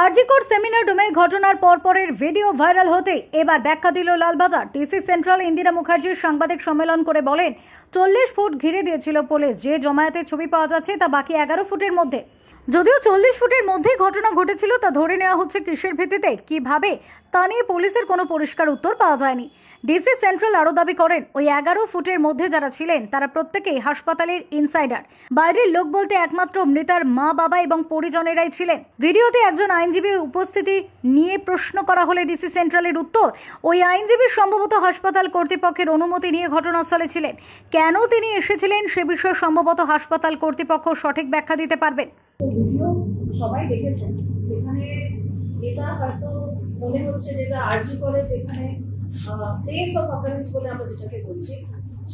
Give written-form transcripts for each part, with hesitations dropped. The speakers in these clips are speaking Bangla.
আরজিকর সেমিনার রুমের ঘটনার পরপরের ভিডিও ভাইরাল হতে এবার ব্যাখ্যা দিল লালবাজার। ডিসি সেন্ট্রাল ইন্দিরা মুখার্জি সাংবাদিক সম্মেলন করে বলেন, 40 ফুট ঘিরে দিয়েছিল পুলিশ। যে জমায়েতের ছবি পাওয়া যাচ্ছে তা বাকি 11 ফুটের মধ্যে। যদিও 40 ফুটের মধ্যেই ঘটনা ঘটেছিল, তা ধরে নেওয়া হচ্ছে কিসের ভিত্তিতে, কিভাবে, তা নিয়ে পুলিশের কোনো পরিষ্কার উত্তর পাওয়া যায়নি। ডিসি সেন্ট্রাল আরও দাবি করেন, ওই 11 ফুটের মধ্যে যারা ছিলেন তারা প্রত্যেকেই হাসপাতালের ইনসাইডার। বাইরের লোক বলতে একমাত্র মৃতার মা, বাবা এবং পরিজনেরাই ছিলেন। ভিডিওতে একজন আইনজীবী উপস্থিতি নিয়ে প্রশ্ন করা হলে ডিসি সেন্ট্রালের উত্তর, ওই আইনজীবী সম্ভবত হাসপাতাল কর্তৃপক্ষের অনুমতি নিয়ে ঘটনাস্থলে ছিলেন। কেন তিনি এসেছিলেন সে বিষয়ে সম্ভবত হাসপাতাল কর্তৃপক্ষ সঠিক ব্যাখ্যা দিতে পারবেন। ভিডিও সবাই দেখেছেন, যেখানে এটা হয়তো মনে হচ্ছে যেটা আরজি করে, যেখানে প্লেস অফ অকারেন্স বলে আমরা যেটাকে বলছি,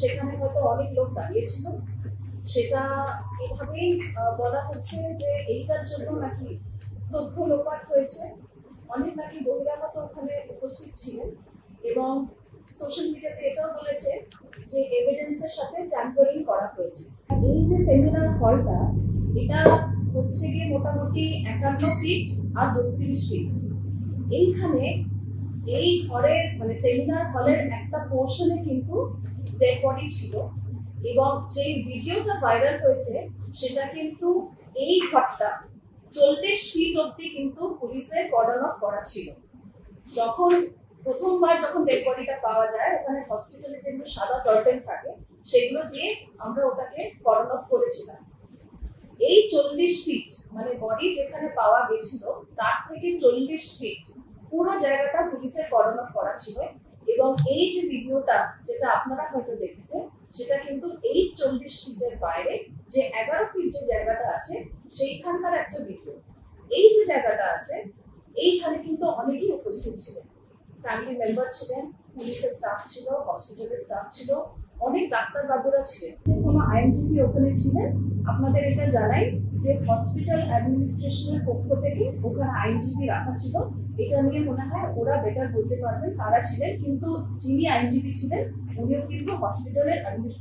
সেখানে হয়তো অনেক লোক দাঁড়িয়েছিল। সেটা এভাবেই বলা হচ্ছে যে এইটার জন্য নাকি তথ্য লোপাট হয়েছে, অনেক নাকি বহিরাগত ওখানে উপস্থিত ছিলেন, এবং সোশ্যাল মিডিয়াতে এটাও বলেছে যে এভিডেন্সের সাথে ট্যাম্পারিং করা হয়েছে। এই যে সেমিনার হলটা, এটা হচ্ছে গিয়ে মোটামুটি 51 ফিট আর 32 ফিট। এইখানে এই ঘরের মানে সেমিনার হলের একটা পোর্শনে কিন্তু ডেড বডি ছিল, এবং যে ভিডিওটা ভাইরাল হয়েছে সেটা কিন্তু এই ঘরটা 40 ফিট অব্দি কিন্তু পুলিশের কর্ডন অফ করা ছিল। প্রথমবার যখন ডেড বডিটা পাওয়া যায়, ওখানে হসপিটালে যেগুলো সাদা কার্টেন থাকে সেগুলো দিয়ে আমরা ওটাকে কর্ডন অফ করেছিলাম। এই 40 ফিট মানে বডি যেখানে পাওয়া গেছিল তার থেকে 40 ফিট পুরো জায়গাটা পুলিশের কর্ডন অফ করা ছিল। এবং এই যে ভিডিওটা যেটা আপনারা হয়তো দেখেছেন, সেটা কিন্তু এই 40 ফিটের বাইরে যে 11 ফিট যে জায়গাটা আছে সেইখানকার একটা ভিডিও। এই যে জায়গাটা আছে এইখানে কিন্তু অনেকেই উপস্থিত ছিলেন, ফ্যামিলি মেম্বার ছিলেন, পুলিশের স্টাফ ছিল, হসপিটালের স্টাফ ছিল, অনেক ডাক্তার বাবুরা ছিলেন, কোনো আইনজীবী ওখানে ছিলেন। আপনাদের এটা জানাই যে হসপিটাল অ্যাডমিনিস্ট্রেশনের পক্ষ থেকে ওখানে আইনজীবী রাখা ছিল। এটা নিয়ে মনে হয় ওরা বেটার বলতে পারবেন কারা ছিলেন, কিন্তু যিনি আইনজীবী ছিলেন উনিও কিন্তু হসপিটালের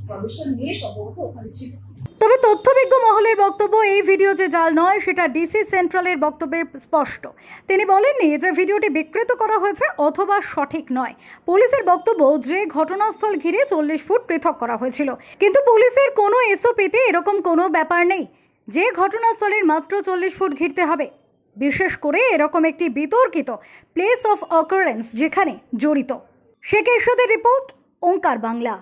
পারমিশন নিয়ে সম্ভবত ওখানে ছিলেন। তবে তথ্যবিজ্ঞ মহলের বক্তব্য, এই ভিডিও যে জাল নয় সেটা ডিসি সেন্ট্রালের বক্তব্যে স্পষ্ট। তিনি বলেননি যে ভিডিওটি বিকৃত করা হয়েছে অথবা সঠিক নয়। পুলিশের বক্তব্য যে ঘটনাস্থল ঘিরে 40 ফুট পৃথক করা হয়েছিল, কিন্তু পুলিশের কোনো এসওপিতে এরকম কোনো ব্যাপার নেই যে ঘটনাস্থলের মাত্র 40 ফুট ঘিরতে হবে, বিশেষ করে এরকম একটি বিতর্কিত প্লেস অফ অকারেন্স যেখানে জড়িত। শেখ এরশাদের রিপোর্ট, ওঙ্কার বাংলা।